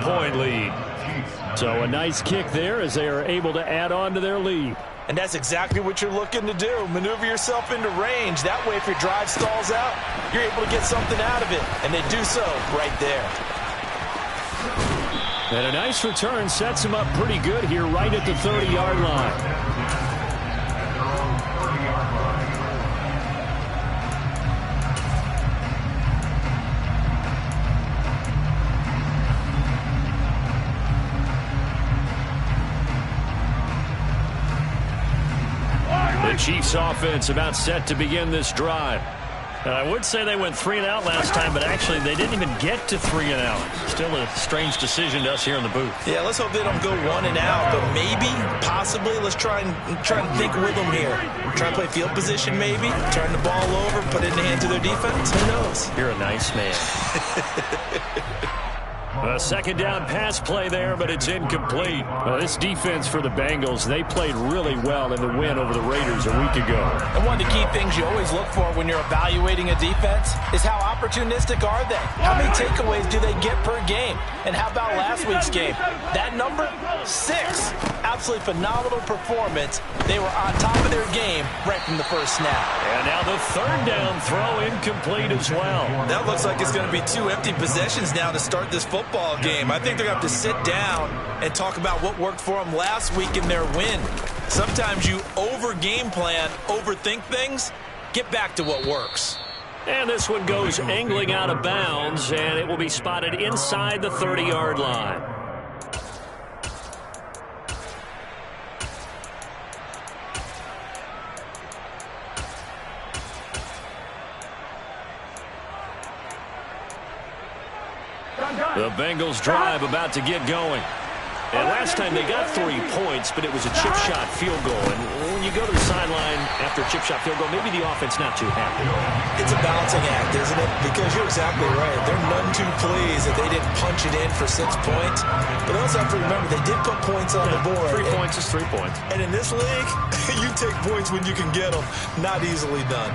7-point lead. So a nice kick there as they are able to add on to their lead. And that's exactly what you're looking to do. Maneuver yourself into range. That way, if your drive stalls out, you're able to get something out of it. And they do so right there. And a nice return sets him up pretty good here right at the 30-yard line. The Chiefs offense about set to begin this drive. I would say they went 3 and out last time, but actually they didn't even get to 3 and out. Still a strange decision to us here in the booth. Yeah, let's hope they don't go 1 and out, but maybe, possibly, let's try and think with them here. Try and play field position maybe, turn the ball over, put it in the hands of their defense. Who knows? You're a nice man. A second down pass play there, but it's incomplete. This defense for the Bengals, they played really well in the win over the Raiders a week ago. And one of the key things you always look for when you're evaluating a defense is how opportunistic are they? How many takeaways do they get per game? And how about last week's game? That number, 6. Absolutely phenomenal performance. They were on top of their game right from the first snap. And now the third down throw incomplete as well. That looks like it's going to be 2 empty possessions now to start this football game. I think they're going to have to sit down and talk about what worked for them last week in their win. Sometimes you over-game plan, overthink things, get back to what works. And this one goes angling out of bounds, and it will be spotted inside the 30-yard line. The Bengals drive about to get going. And last time they got 3 points, but it was a chip shot field goal. And when you go to the sideline after a chip shot field goal, maybe the offense not too happy. It's a balancing act, isn't it? Because you're exactly right. They're none too pleased that they didn't punch it in for 6 points. But also have to remember, they did put points on the board. 3 points is 3 points. And in this league, you take points when you can get them. Not easily done.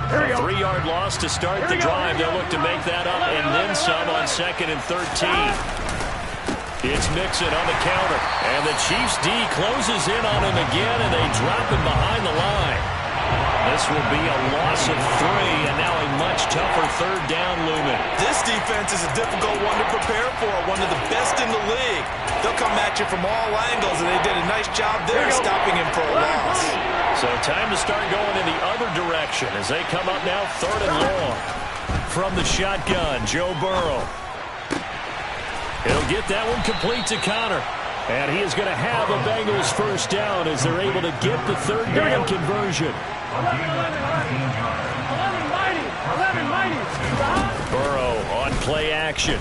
A 3-yard loss to start the drive. They'll look to make that up and then some on 2nd and 13. It's Mixon on the counter. And the Chiefs D closes in on him again, and they drop him behind the line. This will be a loss of 3, and now a much tougher third down looming. This defense is a difficult one to prepare for, one of the best in the league. They'll come at you from all angles, and they did a nice job there stopping him for a loss. So time to start going in the other direction as they come up now 3rd and long. From the shotgun, Joe Burrow. He'll get that one complete to Connor. And he is going to have a Bengals first down as they're able to get the third down conversion. Burrow on play action.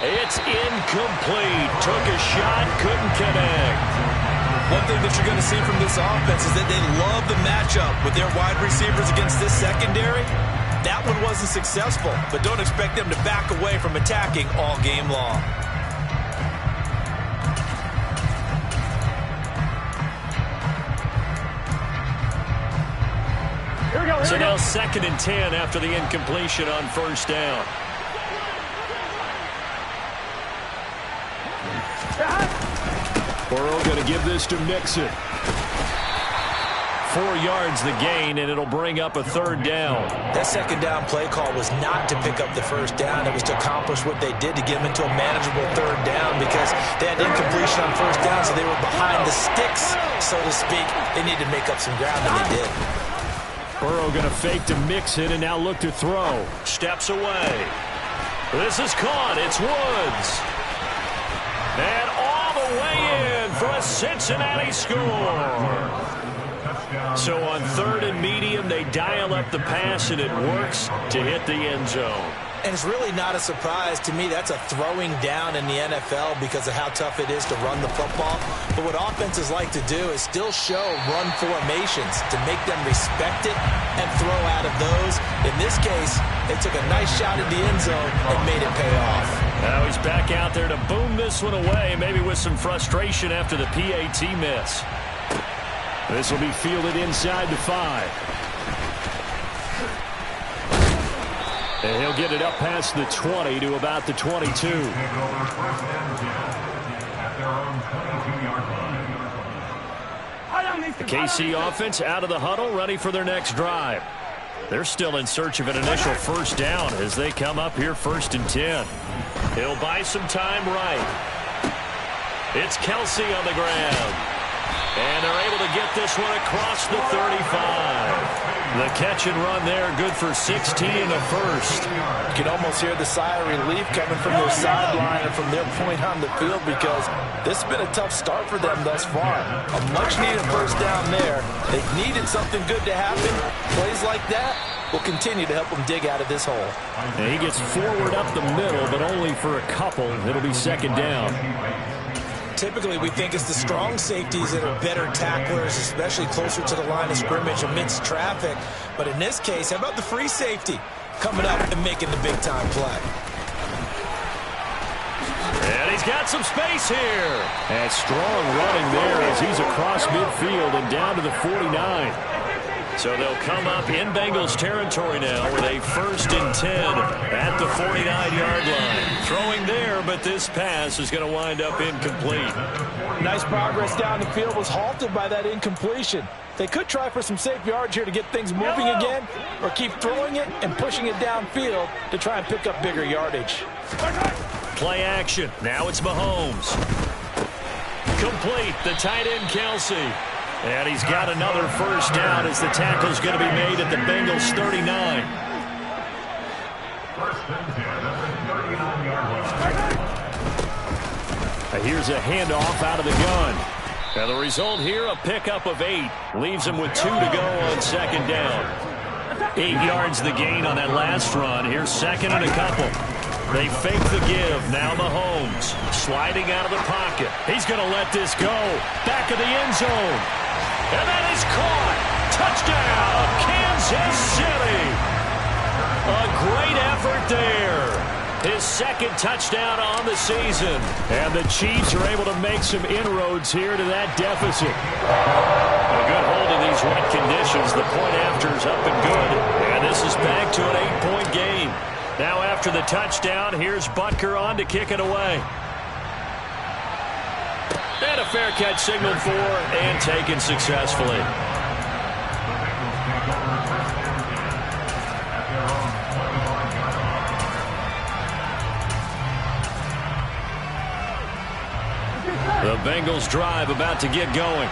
It's incomplete. Took a shot, couldn't connect. One thing that you're going to see from this offense is that they love the matchup with their wide receivers against this secondary. That one wasn't successful, but don't expect them to back away from attacking all game long. So now 2nd and 10 after the incompletion on first down. Burrow going to give this to Mixon. 4 yards the gain, and it'll bring up a third down. That second down play call was not to pick up the first down. It was to accomplish what they did to get them into a manageable third down because they had incompletion on first down, so they were behind the sticks, so to speak. They needed to make up some ground, and they did. Burrow going to fake to Mixon and now look to throw. Steps away. This is caught. It's Woods. And all the way in for a Cincinnati score. So on 3rd and medium, they dial up the pass, and it works to hit the end zone. And it's really not a surprise to me. That's a throwing down in the NFL because of how tough it is to run the football. But what offenses like to do is still show run formations to make them respect it and throw out of those. In this case, they took a nice shot at the end zone and made it pay off. Now he's back out there to boom this one away, maybe with some frustration after the PAT miss. This will be fielded inside the 5. And he'll get it up past the 20 to about the 22. The KC offense out of the huddle, ready for their next drive. They're still in search of an initial first down as they come up here 1st and 10. He'll buy some time right. It's Kelsey on the ground. And they're able to get this one across the 35. The catch and run there, good for 16 in the first. You can almost hear the sigh of relief coming from their sideline and from their point on the field because this has been a tough start for them thus far. A much-needed first down there. They needed something good to happen. Plays like that will continue to help them dig out of this hole. And he gets forward up the middle, but only for a couple. It'll be 2nd down. Typically, we think it's the strong safeties that are better tacklers, especially closer to the line of scrimmage amidst traffic. But in this case, how about the free safety coming up and making the big-time play? And he's got some space here. And strong running there as he's across midfield and down to the 49. So they'll come up in Bengals territory now with a 1st and 10 at the 49-yard line. Throwing there, but this pass is going to wind up incomplete. Nice progress down the field was halted by that incompletion. They could try for some safe yards here to get things moving again, or keep throwing it and pushing it downfield to try and pick up bigger yardage. Play action. Now it's Mahomes. Complete. The tight end, Kelsey. And he's got another first down as the tackle's going to be made at the Bengals 39. Here's a handoff out of the gun. Now the result here, a pickup of 8. Leaves him with 2 to go on 2nd down. 8 yards the gain on that last run. Here's 2nd and a couple. They fake the give. Now Mahomes sliding out of the pocket. He's going to let this go. Back of the end zone. And that is caught. Touchdown, Kansas City. A great effort there. His 2nd touchdown on the season. And the Chiefs are able to make some inroads here to that deficit. A good hold in these wet conditions. The point after is up and good. And this is back to an 8-point game. Now after the touchdown, here's Butker on to kick it away. And a fair catch signaled for and taken successfully. The Bengals drive about to get going.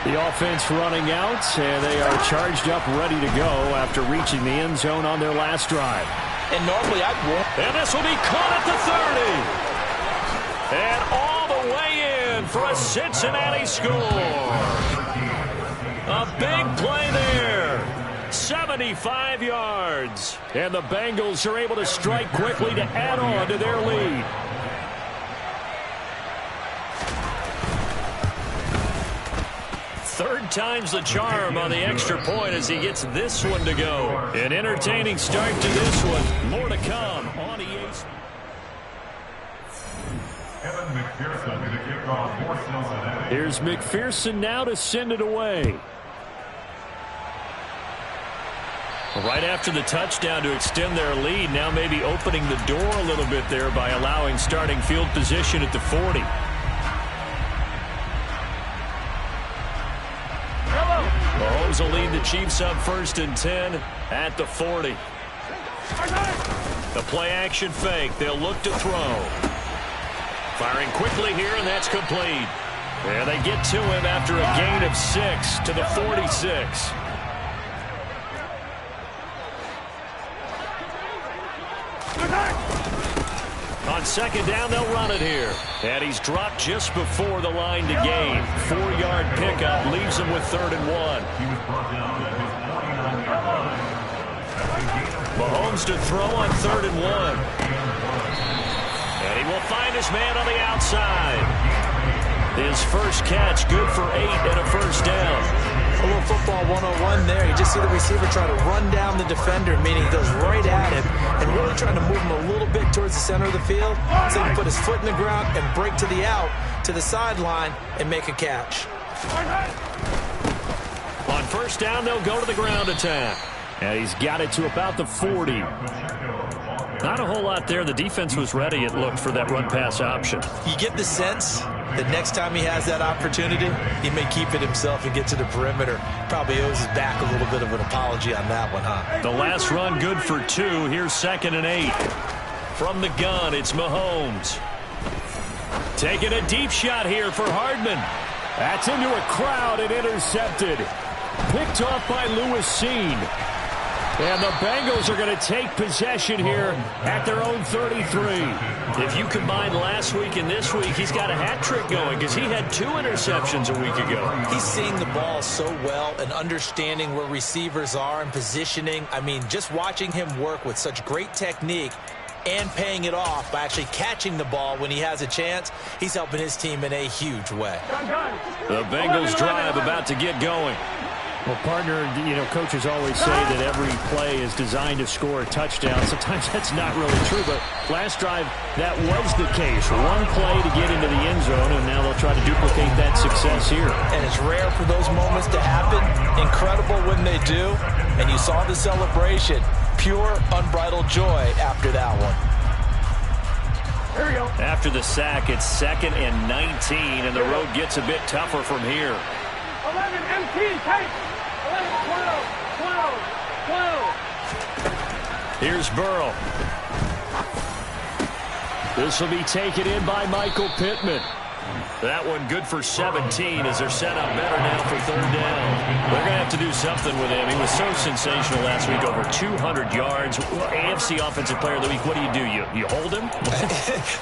The offense running out, and they are charged up, ready to go after reaching the end zone on their last drive. And normally I'd want. And this will be caught at the 30. And all the way in for a Cincinnati score. A big play there. 75 yards. And the Bengals are able to strike quickly to add on to their lead. Third time's the charm on the extra point as he gets this one to go. An entertaining start to this one. More to come on EA. Here's McPherson now to send it away. Right after the touchdown to extend their lead, now maybe opening the door a little bit there by allowing starting field position at the 40. Mahomes will lead the Chiefs up 1st and 10 at the 40. The play action fake. They'll look to throw. Firing quickly here, and that's complete. And they get to him after a gain of 6 to the 46. On 2nd down, they'll run it here. And he's dropped just before the line to gain. 4-yard pickup leaves him with 3rd and 1. Mahomes to throw on 3rd and 1. And he will find his man on the outside. His first catch, good for 8 and a first down. A little football 101 there. You just see the receiver try to run down the defender, meaning he goes right at him and really trying to move him a little bit towards the center of the field so he can put his foot in the ground and break to the out, to the sideline, and make a catch. On 1st down, they'll go to the ground attack. And he's got it to about the 40. Not a whole lot there. The defense was ready, it looked, for that run-pass option. You get the sense that next time he has that opportunity, he may keep it himself and get to the perimeter. Probably owes his back a little bit of an apology on that one, huh? The last run good for 2. Here's 2nd and 8. From the gun, it's Mahomes. Taking a deep shot here for Hardman. That's into a crowd and intercepted. Picked off by Lewis Cine. And the Bengals are going to take possession here at their own 33. If you combine last week and this week, he's got a hat trick going because he had 2 interceptions a week ago. He's seeing the ball so well and understanding where receivers are and positioning. I mean, just watching him work with such great technique and paying it off by actually catching the ball when he has a chance, he's helping his team in a huge way. The Bengals drive about to get going. Well, partner, coaches always say that every play is designed to score a touchdown. Sometimes that's not really true, but last drive, that was the case. One play to get into the end zone, and now they'll try to duplicate that success here. And it's rare for those moments to happen. Incredible when they do. And you saw the celebration. Pure, unbridled joy after that one. Here we go. After the sack, it's 2nd and 19, and the road gets a bit tougher from here. 11, MT, tight. 11, 12. Here's Burrow. This will be taken in by Michael Pittman. That one good for 17 as they're set up better now for 3rd down. They're going to have to do something with him. He was so sensational last week, over 200 yards. AFC Offensive Player of the Week, what do? You hold him?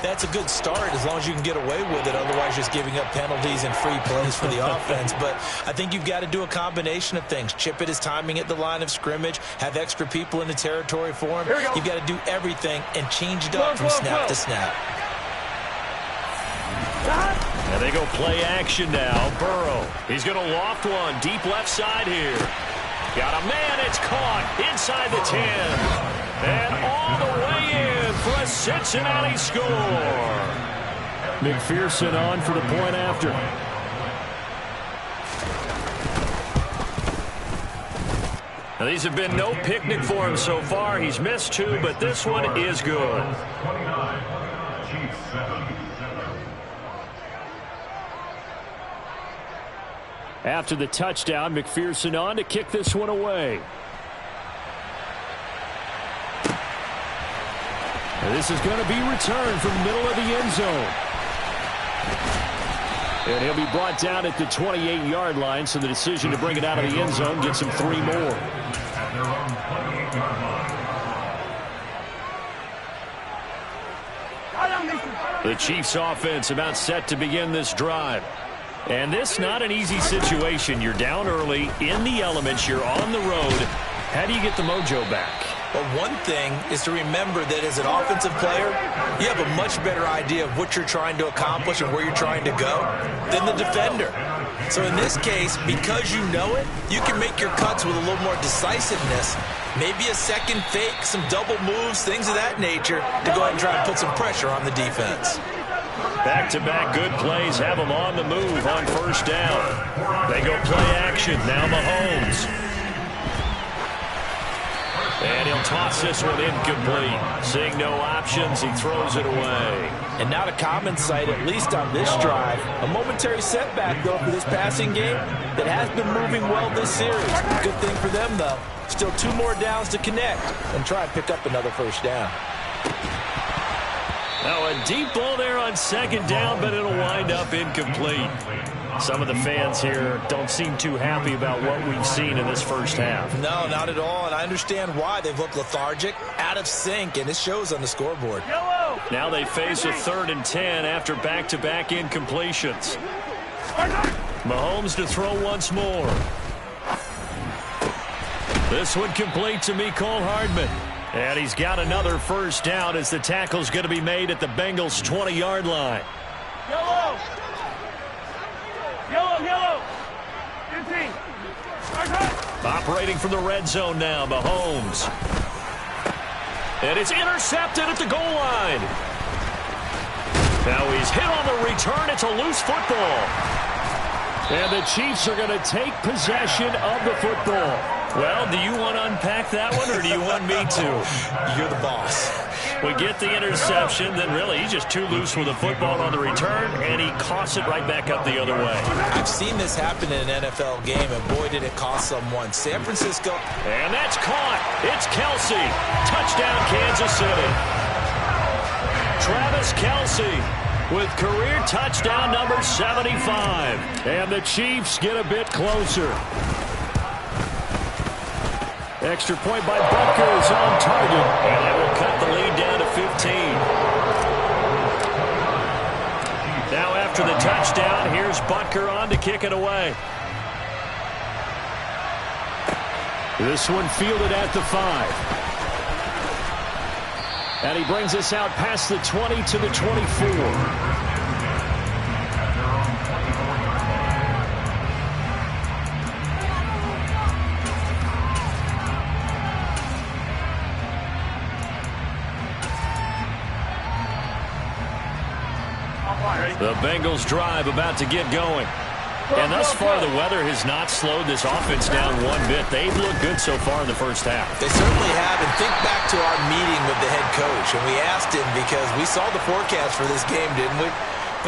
That's a good start as long as you can get away with it. Otherwise, just giving up penalties and free plays for the offense. But I think you've got to do a combination of things. Chip it his timing at the line of scrimmage, have extra people in the territory for him. You've got to do everything and change it up from snap to snap. And they go play action now. Burrow. He's going to loft one. Deep left side here. Got a man. It's caught inside the 10. And all the way in for a Cincinnati score. McPherson on for the point after. Now, these have been no picnic for him so far. He's missed 2, but this one is good. After the touchdown, McPherson on to kick this one away. And this is going to be returned from the middle of the end zone. And he'll be brought down at the 28-yard line, so the decision to bring it out of the end zone gets him 3 more. The Chiefs offense about set to begin this drive. And this not an easy situation. You're down early, in the elements, you're on the road. How do you get the mojo back? Well, one thing is to remember that as an offensive player, you have a much better idea of what you're trying to accomplish and where you're trying to go than the defender. So in this case, because you know it, you can make your cuts with a little more decisiveness. Maybe a second fake, some double moves, things of that nature to go ahead and try and put some pressure on the defense. Back-to-back good plays have them on the move on 1st down. They go play action. Now Mahomes. And he'll toss this one incomplete. Seeing no options, he throws it away. And not a common sight, at least on this drive. A momentary setback, though, for this passing game that has been moving well this series. Good thing for them, though. Still 2 more downs to connect and try and pick up another 1st down. Now a deep ball there on 2nd down, but it'll wind up incomplete. Some of the fans here don't seem too happy about what we've seen in this first half. No, not at all, and I understand why. They've looked lethargic, out of sync, and it shows on the scoreboard. Now they face a 3rd and 10 after back-to-back incompletions. Mahomes to throw once more. This one complete to Mecole Hardman. And he's got another 1st down as the tackle's going to be made at the Bengals' 20-yard line. Yellow. Operating from the red zone now, Mahomes. And it's intercepted at the goal line. Now he's hit on the return. It's a loose football. And the Chiefs are going to take possession of the football. Well, do you want to unpack that one, or do you want me to? You're the boss. We get the interception, then really he's just too loose with the football on the return, and he coughs it right back up the other way. I've seen this happen in an NFL game, and boy, did it cost someone. San Francisco. And that's caught. It's Kelce. Touchdown, Kansas City. Travis Kelce with career touchdown number 75. And the Chiefs get a bit closer. Extra point by Butker is on target. And that will cut the lead down to 15. Now after the touchdown, here's Butker on to kick it away. This one fielded at the 5. And he brings us out past the 20 to the 24. The Bengals drive about to get going. And thus far, the weather has not slowed this offense down one bit. They've looked good so far in the first half. They certainly have. And think back to our meeting with the head coach. And we asked him, because we saw the forecast for this game, didn't we?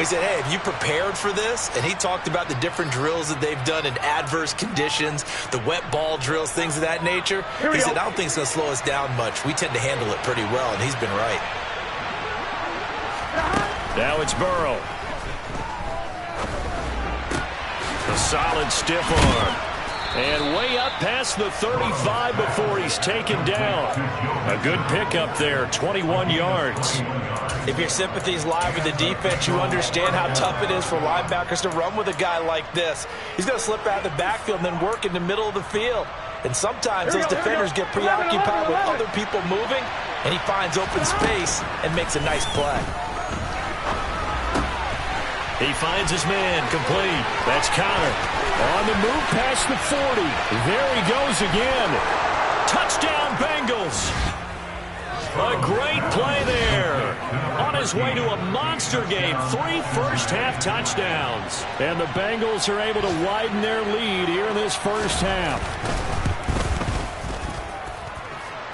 We said, hey, have you prepared for this? And he talked about the different drills that they've done in adverse conditions, the wet ball drills, things of that nature. He said, I don't think it's going to slow us down much. We tend to handle it pretty well, and he's been right. Now it's Burrow. A solid stiff arm. And way up past the 35 before he's taken down. A good pickup there, 21 yards. If your sympathies lie with the defense, you understand how tough it is for linebackers to run with a guy like this. He's going to slip out of the backfield and then work in the middle of the field. And sometimes those defenders get preoccupied with other people moving, and he finds open space and makes a nice play. He finds his man, complete. That's Connor. On the move past the 40. There he goes again. Touchdown, Bengals. A great play there. On his way to a monster game. 3 first-half touchdowns. And the Bengals are able to widen their lead here in this first half.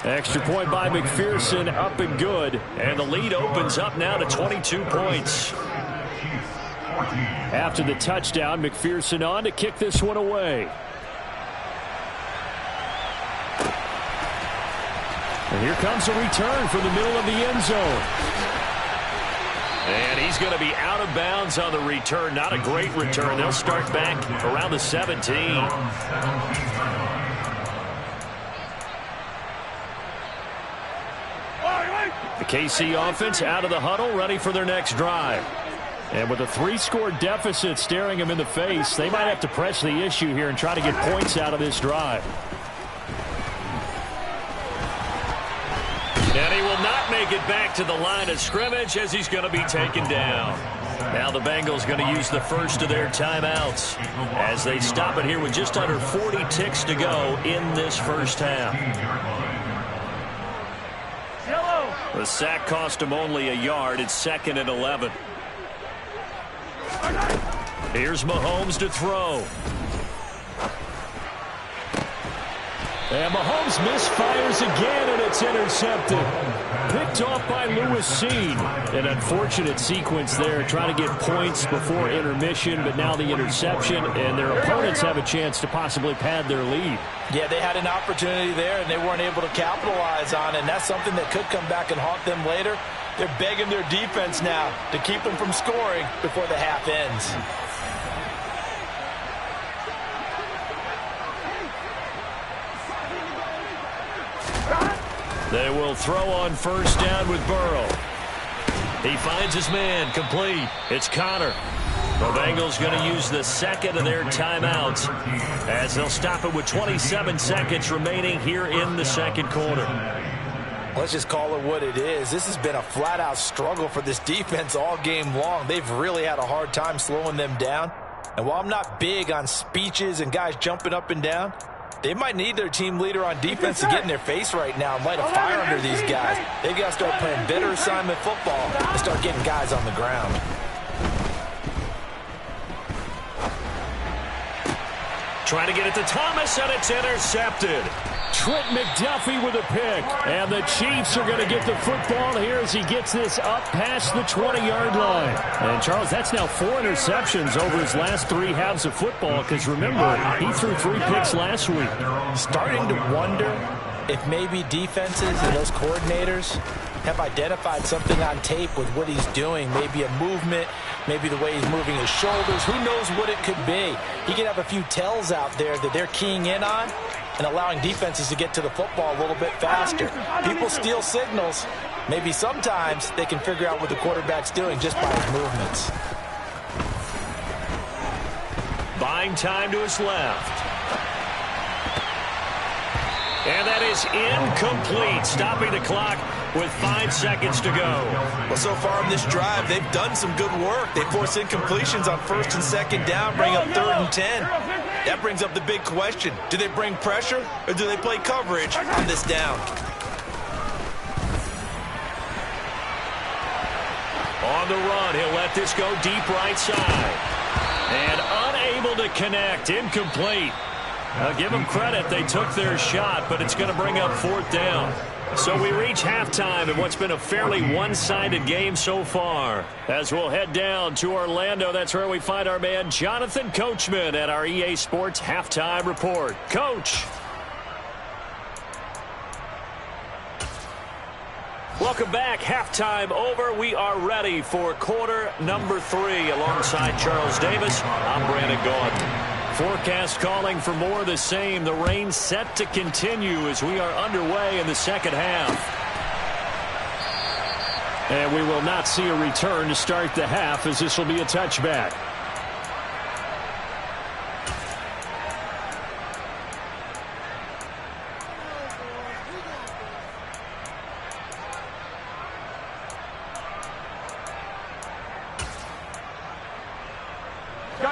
Extra point by McPherson, up and good. And the lead opens up now to 22 points. After the touchdown, McPherson on to kick this one away. And here comes a return from the middle of the end zone. And he's going to be out of bounds on the return. Not a great return. They'll start back around the 17. The KC offense out of the huddle, ready for their next drive. And with a 3-score deficit staring him in the face, they might have to press the issue here and try to get points out of this drive. And he will not make it back to the line of scrimmage as he's going to be taken down. Now the Bengals going to use the first of their timeouts as they stop it here with just under 40 ticks to go in this first half. The sack cost him only a yard. It's 2nd and 11. Here's Mahomes to throw. And Mahomes misfires again, and it's intercepted. Picked off by Lewis Cine. An unfortunate sequence there, trying to get points before intermission, but now the interception, and their opponents have a chance to possibly pad their lead. Yeah, they had an opportunity there, and they weren't able to capitalize on it, and that's something that could come back and haunt them later. They're begging their defense now to keep them from scoring before the half ends. They will throw on first down with Burrow. He finds his man, complete. It's Connor. The Bengals going to use the second of their timeouts as they'll stop it with 27 seconds remaining here in the second quarter. Let's just call it what it is. This has been a flat-out struggle for this defense all game long. They've really had a hard time slowing them down. And while I'm not big on speeches and guys jumping up and down, they might need their team leader on defense to get in their face right now and light a fire under these guys. They've got to start playing better assignment football and start getting guys on the ground. Trying to get it to Thomas, and it's intercepted. Trent McDuffie with a pick. And the Chiefs are going to get the football here as he gets this up past the 20-yard line. And, Charles, that's now 4 interceptions over his last 3 halves of football because, remember, he threw 3 picks last week. Starting to wonder if maybe defenses and those coordinators have identified something on tape with what he's doing. Maybe a movement, maybe the way he's moving his shoulders. Who knows what it could be? He could have a few tells out there that they're keying in on and allowing defenses to get to the football a little bit faster. People steal signals. Maybe sometimes they can figure out what the quarterback's doing just by his movements. Buying time to his left. And that is incomplete, stopping the clock with 5 seconds to go. Well, so far in this drive, they've done some good work. They force incompletions on 1st and 2nd down, bring up 3rd and 10. That brings up the big question. Do they bring pressure or do they play coverage on this down? On the run, he'll let this go deep right side. And unable to connect, incomplete. I'll give them credit. They took their shot, but it's going to bring up 4th down. So we reach halftime in what's been a fairly one-sided game so far. As we'll head down to Orlando, that's where we find our man Jonathan Coachman at our EA Sports Halftime Report. Coach. Welcome back. Halftime over. We are ready for quarter number 3. Alongside Charles Davis, I'm Brandon Gaudin. Forecast calling for more of the same. The rain set to continue as we are underway in the second half. And we will not see a return to start the half as this will be a touchback.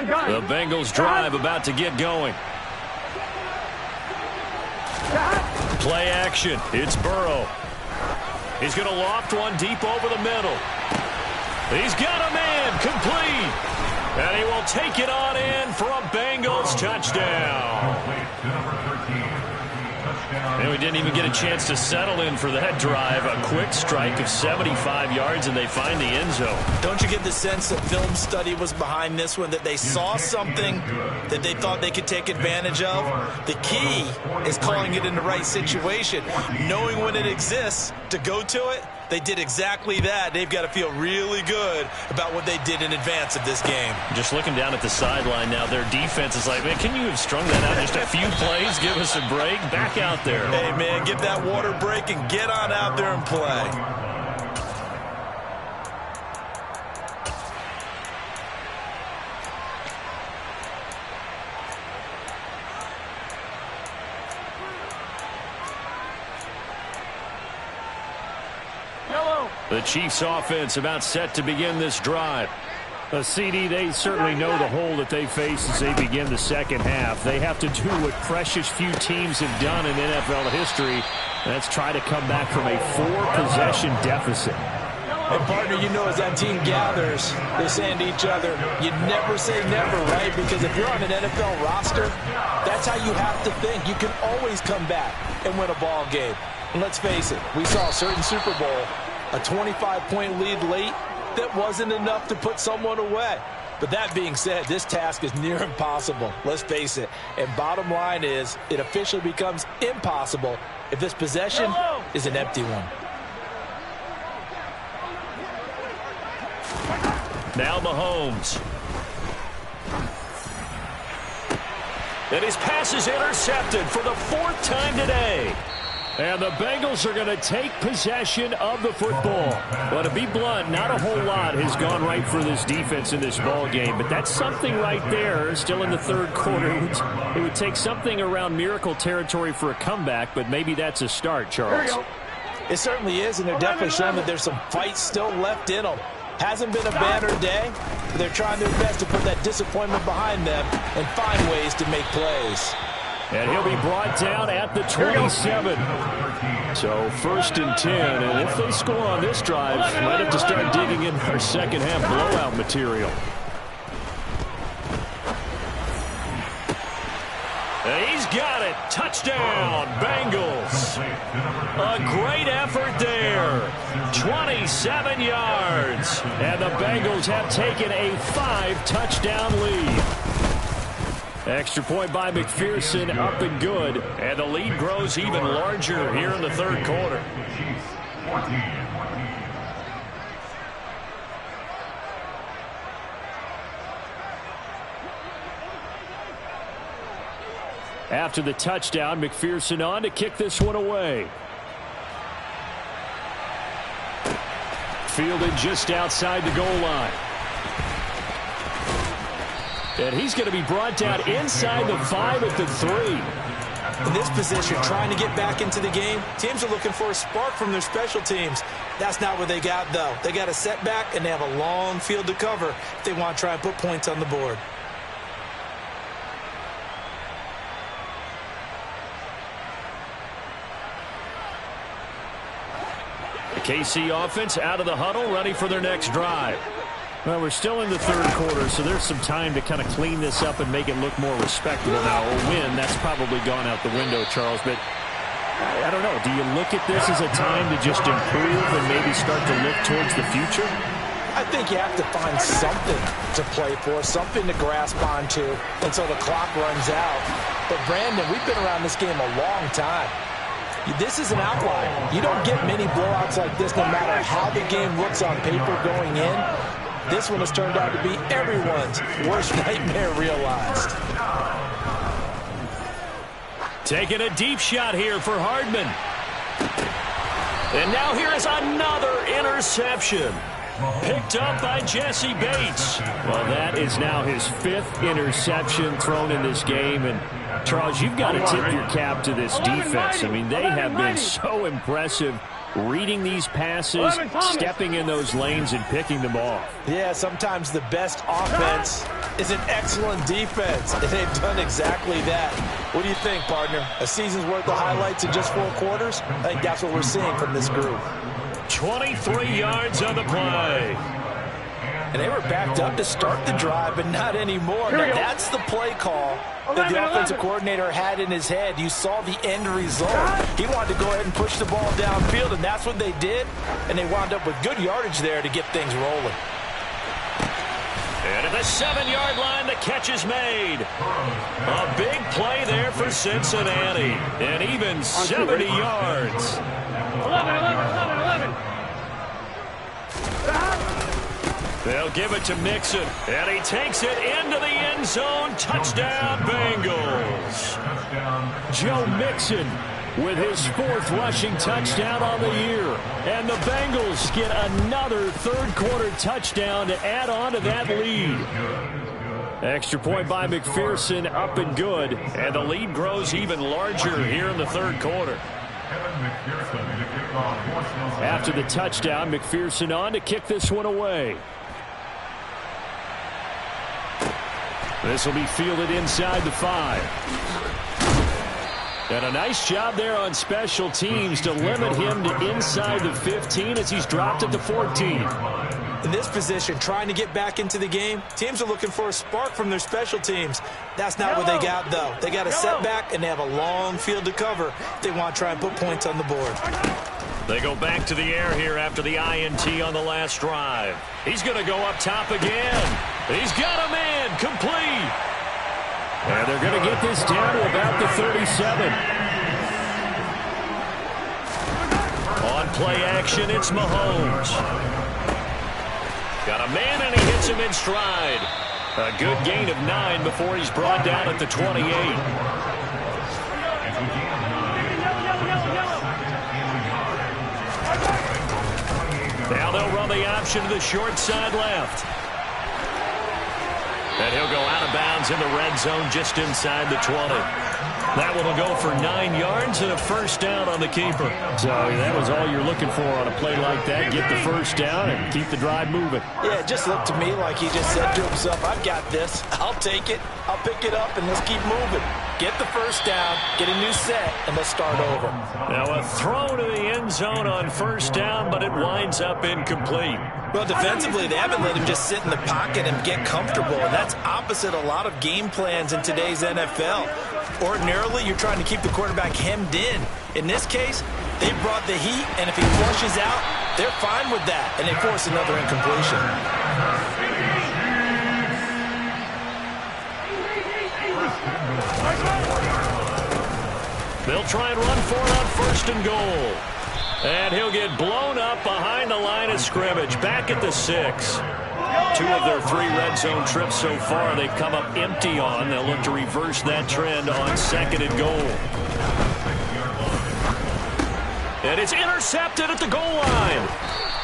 The Bengals drive about to get going. Play action. It's Burrow. He's going to loft one deep over the middle. He's got a man complete. And he will take it on in for a Bengals touchdown. And we didn't even get a chance to settle in for that drive. A quick strike of 75 yards, and they find the end zone. Don't you get the sense that film study was behind this one, that they saw something that they thought they could take advantage of? The key is calling it in the right situation. Knowing when it exists to go to it, they did exactly that. They've got to feel really good about what they did in advance of this game. Just looking down at the sideline now, their defense is like, man, can you have strung that out just a few plays? Give us a break. Back out there. Hey, man, give that water break and get on out there and play. The Chiefs offense about set to begin this drive. CD, they certainly know the hole that they face as they begin the second half. They have to do what precious few teams have done in NFL history. That's try to come back from a 4-possession deficit. And, partner, you know, as that team gathers, they're saying to each other, you never say never, right? Because if you're on an NFL roster, that's how you have to think. You can always come back and win a ball game. And let's face it, we saw a certain Super Bowl, a 25-point lead late, that wasn't enough to put someone away. But that being said, this task is near impossible. Let's face it. And bottom line is, it officially becomes impossible if this possession is an empty one. Now Mahomes. And his pass is intercepted for the 4th time today. And the Bengals are going to take possession of the football. But to be blunt, not a whole lot has gone right for this defense in this ball game. But that's something right there, still in the 3rd quarter. It would take something around miracle territory for a comeback, but maybe that's a start, Charles. It certainly is, and they're definitely showing that there's some fight still left in them. Hasn't been a banner day, but they're trying their best to put that disappointment behind them and find ways to make plays. And he'll be brought down at the 27. So 1st and 10. And if they score on this drive, might have to start digging in our second half blowout material. And he's got it. Touchdown, Bengals. A great effort there. 27 yards. And the Bengals have taken a 5-touchdown lead. Extra point by McPherson, up and good. And the lead grows even larger here in the third quarter. After the touchdown, McPherson on to kick this one away. Fielded just outside the goal line. And he's going to be brought down inside the 5 at the 3. In this position, trying to get back into the game, teams are looking for a spark from their special teams. That's not what they got, though. They got a setback, and they have a long field to cover if they want to try and put points on the board. The KC offense out of the huddle, ready for their next drive. Well, we're still in the third quarter, so there's some time to kind of clean this up and make it look more respectable now. A win, that's probably gone out the window, Charles, but I don't know. Do you look at this as a time to just improve and maybe start to look towards the future? I think you have to find something to play for, something to grasp onto until the clock runs out. But, Brandon, we've been around this game a long time. This is an outlier. You don't get many blowouts like this no matter how the game looks on paper going in. This one has turned out to be everyone's worst nightmare realized. Taking a deep shot here for Hardman. And now here is another interception. Picked up by Jesse Bates. Well, that is now his 5th interception thrown in this game. And, Charles, you've got to tip your cap to this defense. I mean, they have been so impressive reading these passes, stepping in those lanes, and picking them off. Yeah, sometimes the best offense is an excellent defense, and they've done exactly that. What do you think, partner? A season's worth of highlights in just 4 quarters? I think that's what we're seeing from this group. 23 yards on the play. And they were backed up to start the drive, but not anymore. Now, that's the play call that the offensive coordinator had in his head. You saw the end result. He wanted to go ahead and push the ball downfield, and that's what they did. And they wound up with good yardage there to get things rolling. And at the 7-yard line, the catch is made. A big play there for Cincinnati. And even 70 yards. 11. They'll give it to Mixon, and he takes it into the end zone. Touchdown, Bengals. Joe Mixon with his 4th rushing touchdown on the year. And the Bengals get another third-quarter touchdown to add on to that lead. Extra point by McPherson, up and good. And the lead grows even larger here in the third quarter. After the touchdown, McPherson on to kick this one away. This will be fielded inside the 5. And a nice job there on special teams to limit him to inside the 15 as he's dropped at the 14. In this position, trying to get back into the game, teams are looking for a spark from their special teams. That's not what they got, though. They got a setback, and they have a long field to cover if they want to try and put points on the board. They go back to the air here after the INT on the last drive. He's going to go up top again. He's got a man complete. And they're going to get this down to about the 37. On play action, it's Mahomes. Got a man, and he hits him in stride. A good gain of 9 before he's brought down at the 28. Now they'll run the option to the short side left. And he'll go out of bounds in the red zone just inside the 20. That one will go for 9 yards and a first down on the keeper. So that was all you're looking for on a play like that. Get the first down and keep the drive moving. Yeah, it just looked to me like he just said to himself, I've got this. I'll take it. I'll pick it up, and let's keep moving. Get the first down, get a new set, and let's start over. Now a throw to the end zone on first down, but it winds up incomplete. Well, defensively, they haven't let him just sit in the pocket and get comfortable, and that's opposite a lot of game plans in today's NFL. Ordinarily, you're trying to keep the quarterback hemmed in. In this case, they brought the heat, and if he flushes out, they're fine with that, and they force another incompletion. They'll try and run for it on 1st and goal. And he'll get blown up behind the line of scrimmage, back at the 6. 2 of their 3 red zone trips so far they've come up empty on. They'll look to reverse that trend on 2nd and goal. And it's intercepted at the goal line.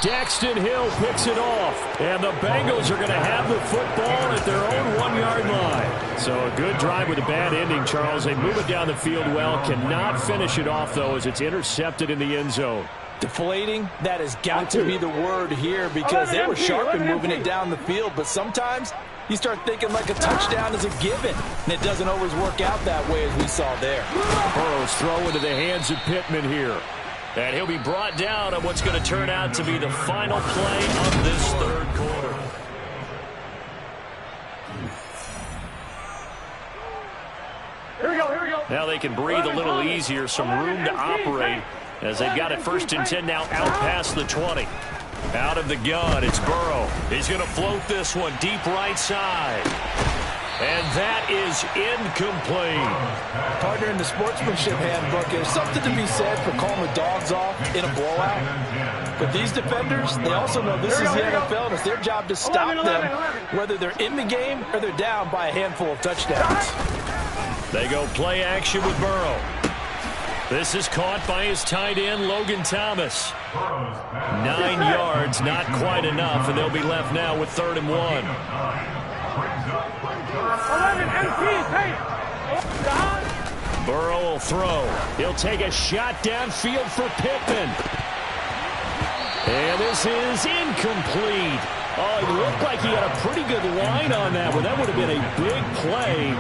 Daxton Hill picks it off. And the Bengals are going to have the football at their own 1-yard line. So a good drive with a bad ending, Charles. They move it down the field well. Cannot finish it off, though, as it's intercepted in the end zone. Deflating, that has got to be the word here, because they were sharp in moving it down the field. But sometimes you start thinking like a touchdown is a given, and it doesn't always work out that way, as we saw there. Burrow's throw into the hands of Pittman here. And he'll be brought down on what's going to turn out to be the final play of this 3rd quarter. Here we go. Now they can breathe a little easier, some room to operate as they've got it 1st and 10 now out past the 20. Out of the gun, it's Burrow. He's going to float this one deep right side. And that is incomplete. Partner, in the sportsmanship handbook, there's something to be said for calling the dogs off in a blowout. But these defenders, they also know this is the NFL, and it's their job to stop them, whether they're in the game or they're down by a handful of touchdowns. They go play action with Burrow. This is caught by his tight end, Logan Thomas. 9 yards, not quite enough, and they'll be left now with 3rd and 1. 11 MPs, hey! Burrow will throw. He'll take a shot downfield for Pittman. And this is incomplete. Oh, it looked like he had a pretty good line on that one. That would have been a big play,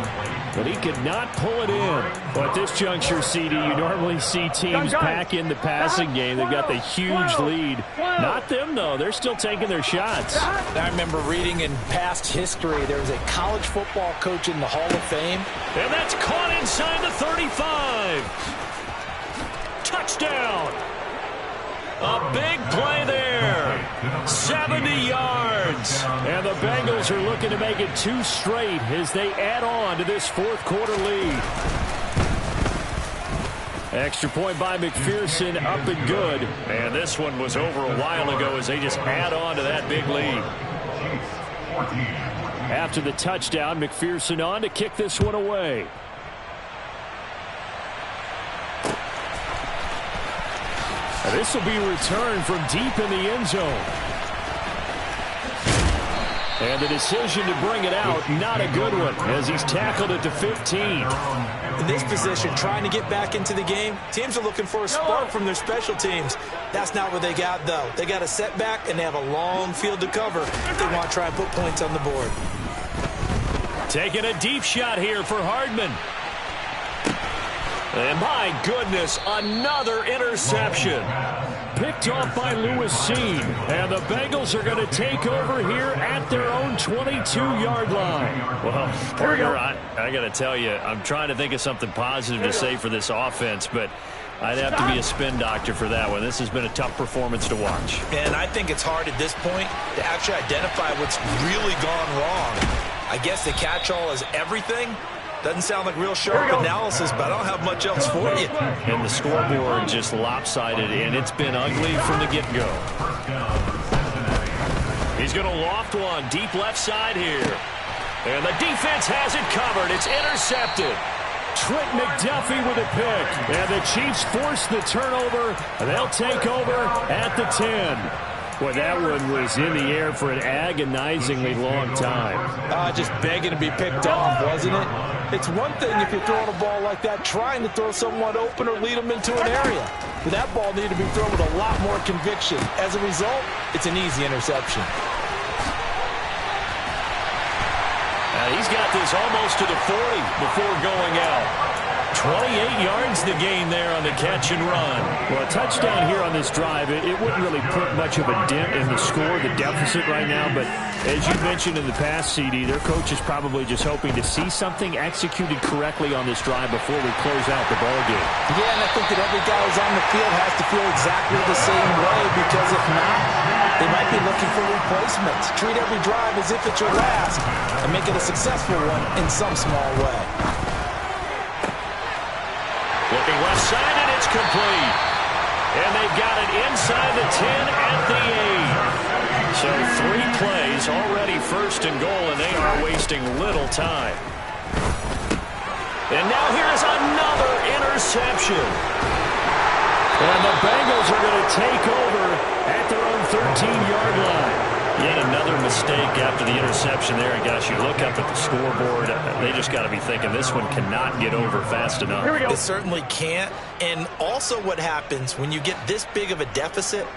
but he could not pull it in. But at this juncture, CD, you normally see teams back in the passing game. They've got the huge lead. Not them, though. They're still taking their shots. I remember reading in past history, there was a college football coach in the Hall of Fame. And that's caught inside the 35. Touchdown. A big play there. 70 yards. And the Bengals are looking to make it 2 straight as they add on to this 4th quarter lead. Extra point by McPherson, up and good. And this one was over a while ago as they just add on to that big lead. After the touchdown, McPherson on to kick this one away. And this will be returned from deep in the end zone. And the decision to bring it out, not a good one, as he's tackled it to 15. In this position, trying to get back into the game, teams are looking for a spark from their special teams. That's not what they got, though. They got a setback, and they have a long field to cover if they want to try and put points on the board. Taking a deep shot here for Hardman. And my goodness, another interception. Picked off by Lewis Cine. And the Bengals are going to take over here at their own 22-yard line. Well, partner, I got to tell you, I'm trying to think of something positive to say for this offense, but I'd have to be a spin doctor for that one. This has been a tough performance to watch. And I think it's hard at this point to actually identify what's really gone wrong. I guess the catch-all is everything. Doesn't sound like real sharp analysis, but I don't have much else for you. And the scoreboard just lopsided, and it's been ugly from the get-go. He's going to loft one deep left side here. And the defense has it covered. It's intercepted. Trent McDuffie with a pick. And the Chiefs force the turnover. And they'll take over at the 10. Boy, that one was in the air for an agonizingly long time. Just begging to be picked off, wasn't it? It's one thing if you're throwing a ball like that, trying to throw someone open or lead them into an area. But that ball needed to be thrown with a lot more conviction. As a result, it's an easy interception. He's got this almost to the 40 before going out. 28 yards to gain there on the catch and run. Well, a touchdown here on this drive, it wouldn't really put much of a dent in the score, the deficit right now. But as you mentioned in the past, CD, their coach is probably just hoping to see something executed correctly on this drive before we close out the ball game. Yeah, and I think that every guy who's on the field has to feel exactly the same way, because if not, they might be looking for replacements. Treat every drive as if it's your last and make it a successful one in some small way. Looking left side, and it's complete. And they've got it inside the 10 at the 8. So 3 plays, already first and goal, and they are wasting little time. And now here's another interception. And the Bengals are going to take over at their own 13-yard line. Yet another mistake after the interception there. And gosh, you look up at the scoreboard, they just got to be thinking this one cannot get over fast enough. Here we go. It certainly can't. And also what happens when you get this big of a deficit,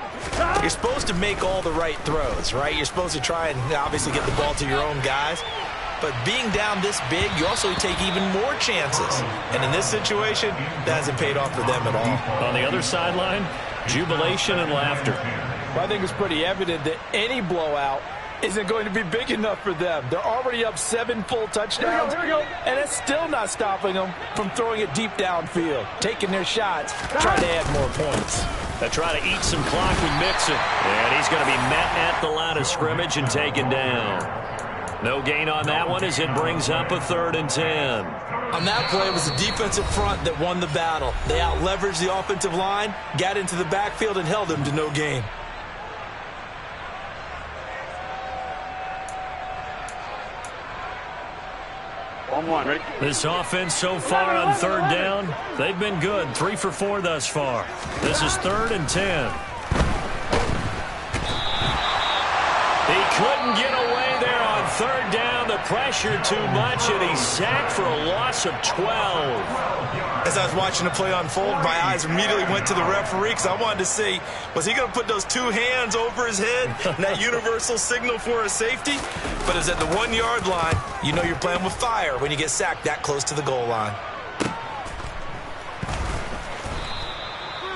you're supposed to make all the right throws, right? You're supposed to try and obviously get the ball to your own guys. But being down this big, you also take even more chances. And in this situation, that hasn't paid off for them at all. On the other sideline, jubilation and laughter. Well, I think it's pretty evident that any blowout isn't going to be big enough for them. They're already up 7 full touchdowns, Here we go. and it's still not stopping them from throwing it deep downfield, taking their shots, trying to add more points. They try to eat some clock with Mixon. And he's going to be met at the line of scrimmage and taken down. No gain on that one as it brings up a 3rd and 10. On that play, it was the defensive front that won the battle. They out-leveraged the offensive line, got into the backfield, and held them to no gain. Ready? This offense so far on 3rd down, they've been good. 3 for 4 thus far. This is 3rd and 10. He couldn't get away there on 3rd down. The pressure too much, and he's sacked for a loss of 12. As I was watching the play unfold, my eyes immediately went to the referee because I wanted to see, was he going to put those 2 hands over his head and that universal signal for a safety? But it's at the 1-yard line. You know you're playing with fire when you get sacked that close to the goal line.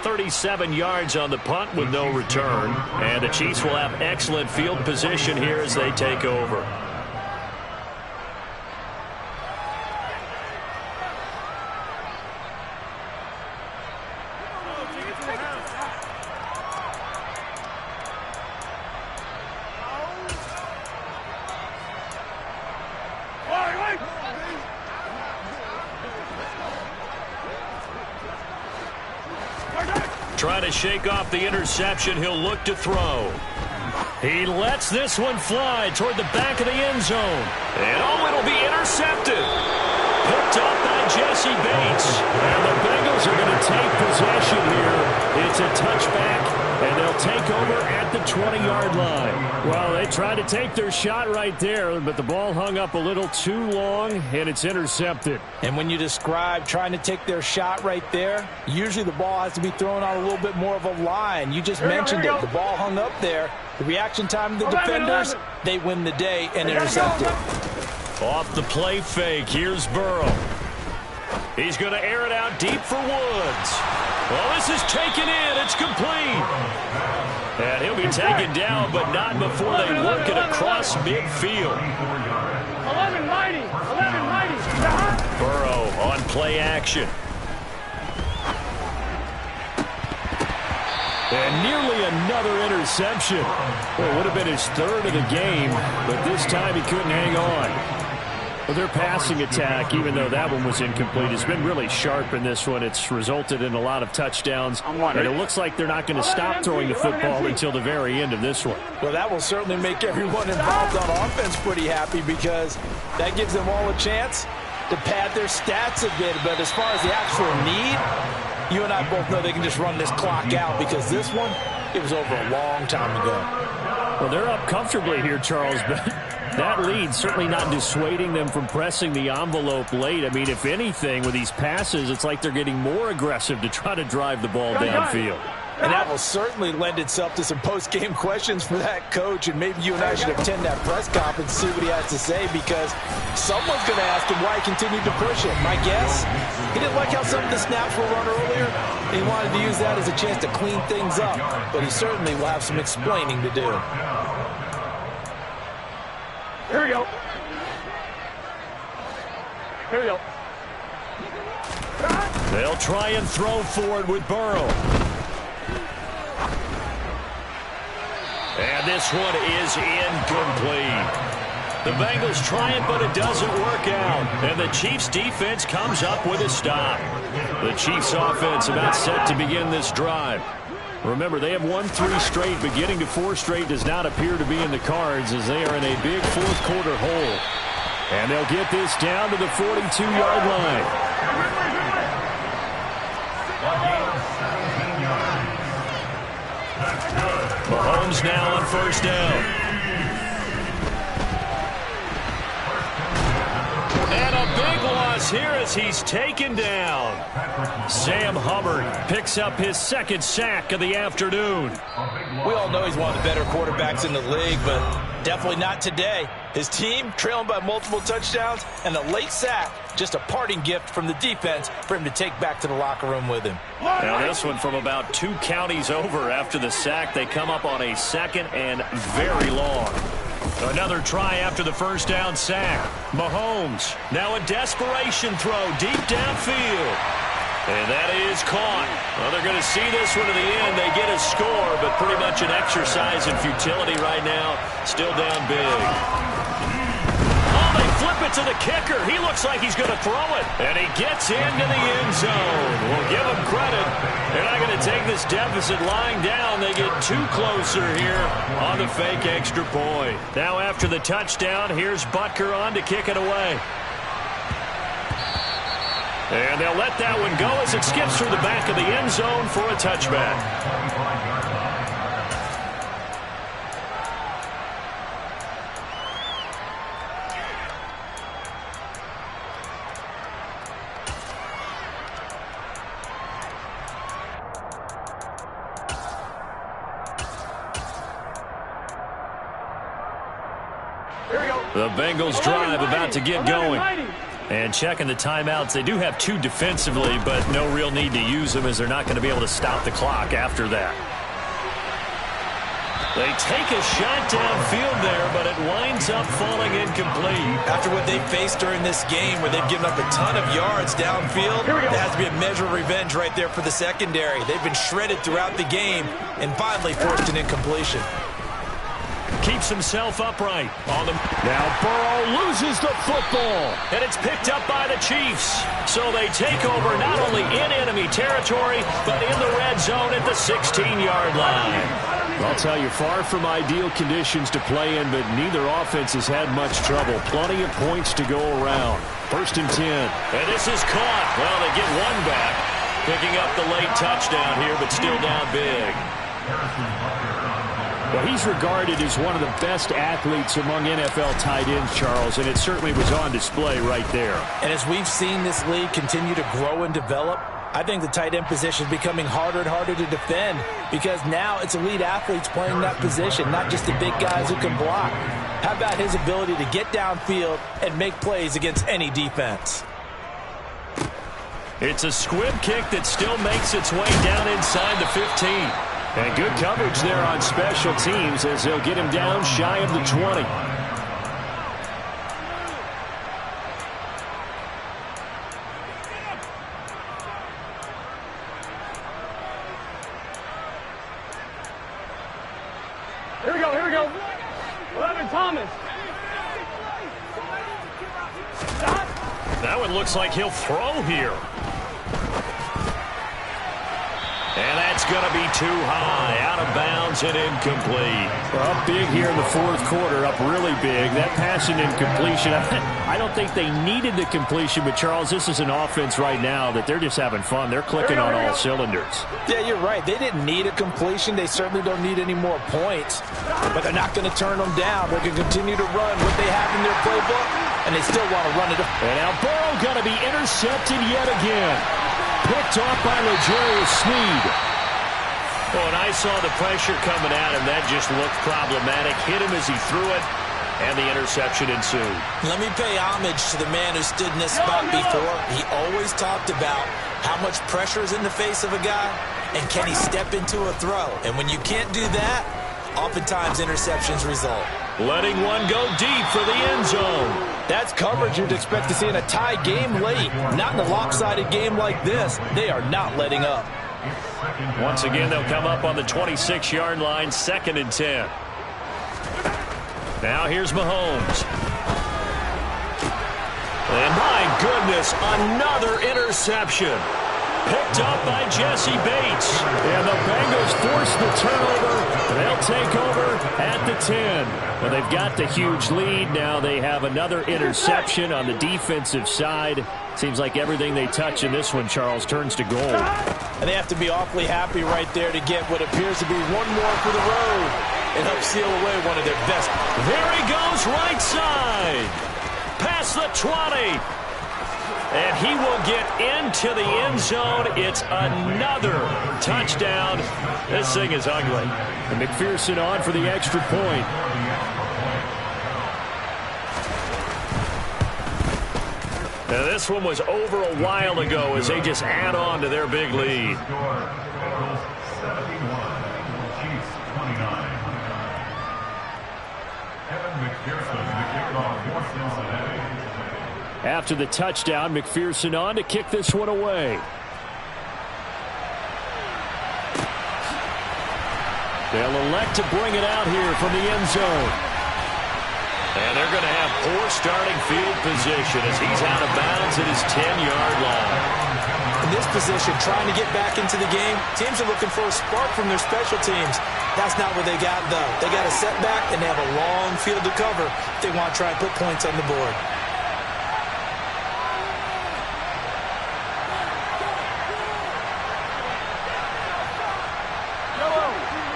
37 yards on the punt with no return. And the Chiefs will have excellent field position here as they take over. Trying to shake off the interception. He'll look to throw. He lets this one fly toward the back of the end zone. And oh, it'll be intercepted. Picked up by Jesse Bates. And the Bengals are going to take possession here. It's a touchback, and they'll take over at the 20-yard line. Well, they tried to take their shot right there, but the ball hung up a little too long, and it's intercepted. And when you describe trying to take their shot right there, usually the ball has to be thrown on a little bit more of a line. You just mentioned it. The ball hung up there. The reaction time of the defenders, they win the day and intercept it. Off the play fake, here's Burrow. He's going to air it out deep for Woods. Well, this is taken in. It's complete. And he'll be taken down, but not before they work it across midfield. 11 mighty. Burrow on play action. And nearly another interception. Well, it would have been his 3rd of the game, but this time he couldn't hang on. Well, their passing attack, even though that one was incomplete, has been really sharp in this one. It's resulted in a lot of touchdowns, and it looks like they're not going to stop throwing the football until the very end of this one. Well, that will certainly make everyone involved on offense pretty happy, because that gives them all a chance to pad their stats a bit. But as far as the actual need, you and I both know they can just run this clock out, because this one, it was over a long time ago. Well, they're up comfortably here, Charles, but that lead certainly not dissuading them from pressing the envelope late. I mean, if anything, with these passes, it's like they're getting more aggressive to try to drive the ball downfield. And that will certainly lend itself to some post-game questions for that coach, and maybe you and I should attend that press conference and see what he has to say, because someone's going to ask him why he continued to push it. My guess, he didn't like how some of the snaps were run earlier. He wanted to use that as a chance to clean things up, but he certainly will have some explaining to do. Here we go. Here we go. They'll try and throw for it with Burrow. And this one is incomplete. The Bengals try it, but it doesn't work out. And the Chiefs' defense comes up with a stop. The Chiefs' offense about set to begin this drive. Remember, they have won 3 straight, but getting to 4 straight does not appear to be in the cards, as they are in a big fourth-quarter hole. And they'll get this down to the 42-yard line. Mahomes now on first down. And a big loss here as he's taken down. Sam Hubbard picks up his 2nd sack of the afternoon. We all know he's one of the better quarterbacks in the league, but definitely not today. His team trailing by multiple touchdowns, and a late sack, just a parting gift from the defense for him to take back to the locker room with him. Now this one from about 2 counties over after the sack. They come up on a 2nd and very long. Another try after the first down sack. Mahomes, now a desperation throw deep downfield. And that is caught. Well, they're going to see this one to the end. They get a score, but pretty much an exercise in futility right now. Still down big. Oh, they flip it to the kicker. He looks like he's going to throw it. And he gets into the end zone. We'll give him credit. They're not going to take this deficit lying down. They get 2 closer here on the fake extra point. Now after the touchdown, here's Butker on to kick it away. And they'll let that one go as it skips through the back of the end zone for a touchback. The Bengals drive about to get going. And checking the timeouts, they do have 2 defensively, but no real need to use them as they're not going to be able to stop the clock after that. They take a shot downfield there, but it winds up falling incomplete. After what they've faced during this game, where they've given up a ton of yards downfield, there has to be a measure of revenge right there for the secondary. They've been shredded throughout the game and finally forced an incompletion. Keeps himself upright. Now Burrow loses the football, and it's picked up by the Chiefs. So they take over not only in enemy territory, but in the red zone at the 16-yard line. I'll tell you, far from ideal conditions to play in, but neither offense has had much trouble. Plenty of points to go around. 1st and 10. And this is caught. Well, they get one back, picking up the late touchdown here, but still down big. Well, he's regarded as one of the best athletes among NFL tight ends, Charles, and it certainly was on display right there. And as we've seen this league continue to grow and develop, I think the tight end position is becoming harder and harder to defend, because now it's elite athletes playing that position, not just the big guys who can block. How about his ability to get downfield and make plays against any defense? It's a squib kick that still makes its way down inside the 15. And good coverage there on special teams as they'll get him down shy of the 20. Here we go, here we go. 11 Thomas. That one looks like he'll throw here. And that's going to be too high, out of bounds and incomplete. Well, up big here in the 4th quarter, up really big. That passing incompletion, I don't think they needed the completion, but Charles, this is an offense right now that they're just having fun. They're clicking on all cylinders. Yeah, you're right. They didn't need a completion. They certainly don't need any more points, but they're not going to turn them down. They're going to continue to run what they have in their playbook, and they still want to run it. And now Burrow going to be intercepted yet again. Picked off by L'Jarius Sneed. Oh, and I saw the pressure coming at him. That just looked problematic. Hit him as he threw it, and the interception ensued. Let me pay homage to the man who stood in this spot before. He always talked about how much pressure is in the face of a guy, and can he step into a throw. And when you can't do that, oftentimes interceptions result. Letting one go deep for the end zone. That's coverage you'd expect to see in a tie game late. Not in a lopsided game like this. They are not letting up. Once again, they'll come up on the 26-yard line, 2nd and 10. Now here's Mahomes. And my goodness, another interception. Picked up by Jesse Bates. And the Bengals force the turnover. They'll take over at the 10. Well, they've got the huge lead. Now they have another interception on the defensive side. Seems like everything they touch in this one, Charles, turns to gold. And they have to be awfully happy right there to get what appears to be one more for the road and help seal away one of their best. There he goes, right side. Past the 20. And he will get into the end zone. It's another touchdown. This thing is ugly. And McPherson on for the extra point. Now this one was over a while ago as they just add on to their big lead. After the touchdown, McPherson on to kick this one away. They'll elect to bring it out here from the end zone. And they're going to have poor starting field position as he's out of bounds at his 10-yard line. In this position, trying to get back into the game, teams are looking for a spark from their special teams. That's not what they got, though. They got a setback, and they have a long field to cover if they want to try and put points on the board.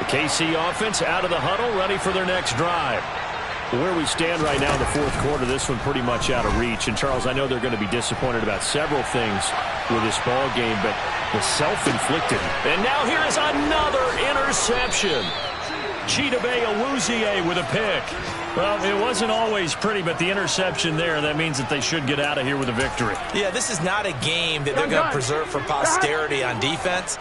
The KC offense out of the huddle, ready for their next drive. Where we stand right now in the fourth quarter, this one pretty much out of reach. And, Charles, I know they're going to be disappointed about several things with this ball game, but the self-inflicted. And now here is another interception. Chidobe Awuzie with a pick. Well, it wasn't always pretty, but the interception there, that means that they should get out of here with a victory. Yeah, this is not a game that they're going to preserve for posterity on defense.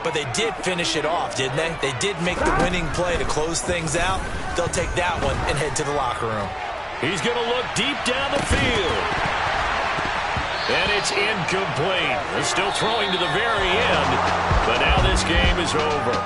But they did finish it off, didn't they? They did make the winning play to close things out. They'll take that one and head to the locker room. He's going to look deep down the field. And it's incomplete. They're still throwing to the very end. But now this game is over.